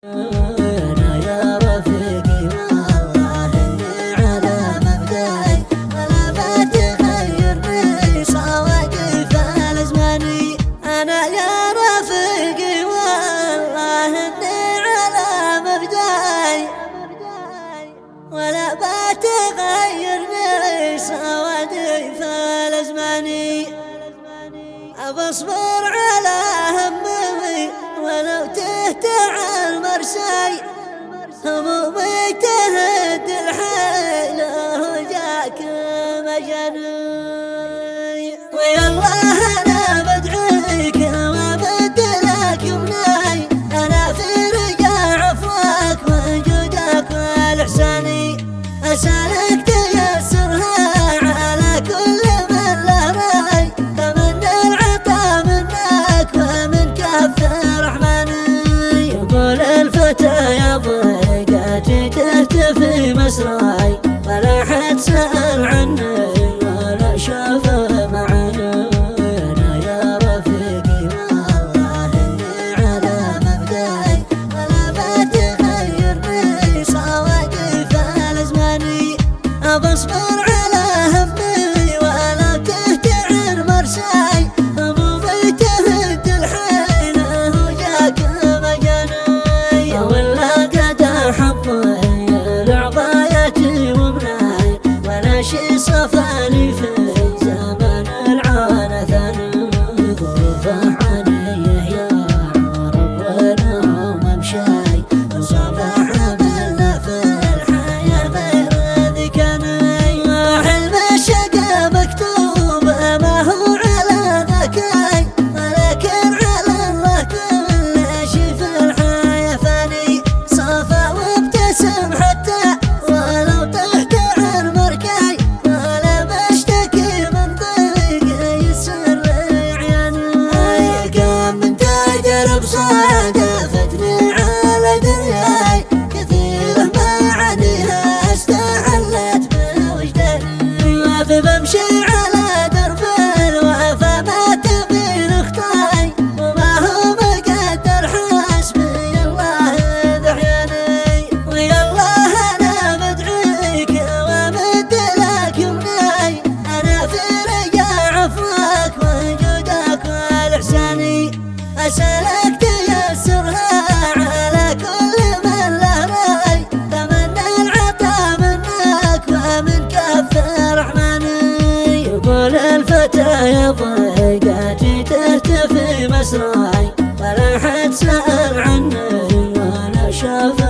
أنا يا رفيقي والله إني على مبدأي ولا بتغيرني صوادي فالزماني. أنا يا رفيقي والله إني على مبدأي ولا بتغيرني صوادي فالزماني. أبصبر على همي ولو تهتع المرسي، همومي تهد الحيل وجاك مجني. ويالله أنا بدعيك وبد لك يمناي، أنا في رجاء عفوك وجودك والإحساني. أسألك تيسرها على كل من له راي، تمنى العطا منك ومن كف رحماني. يقول الفتى يا ضيقاتي تهتفي مسراي، ولا حد سأل عني ولا شاف معاني. أنا يا رفيقي والله إني على مبدأي ولا بتغيرني صوادي فالزماني. أبصبر على همي ولا تهتع مرساي، همومي تهد الحين وجاك مجني. ولا قد حظي لعضايتي ومناي، ولا شي صفاني في زمن العانى ثاني. ظروفه عنيه يا ربنا وممشاي، وصباح عملنا في الحياة غير ذي كان. حلم الشقا مكتوب ما هو على ذكاي، ولكن على الله كل شي في الحياة فاني. صفا وابتسم حتى ولو طحت عن مركاي، ولا بشتكي من ضيق يسر عياني. كم من تجرب صادفتني على دنياي، كثير ما عنيها استحلت بوجداني. وفي بمشي على درب الوفا ما تبي نخطاي، وما هو مقدر حسبي الله ذحياني. ويالله أنا بدعيك ومد لك يمناي، أنا في رجاء عفوك وجودك والإحساني. أسألك تيسرها على كل من له راي، تمنى العطا منك ومن كف رحماني. يقول الفتى يا ضيقاتي تهتفي مسراي، ولا حد سأل عني ولا شاف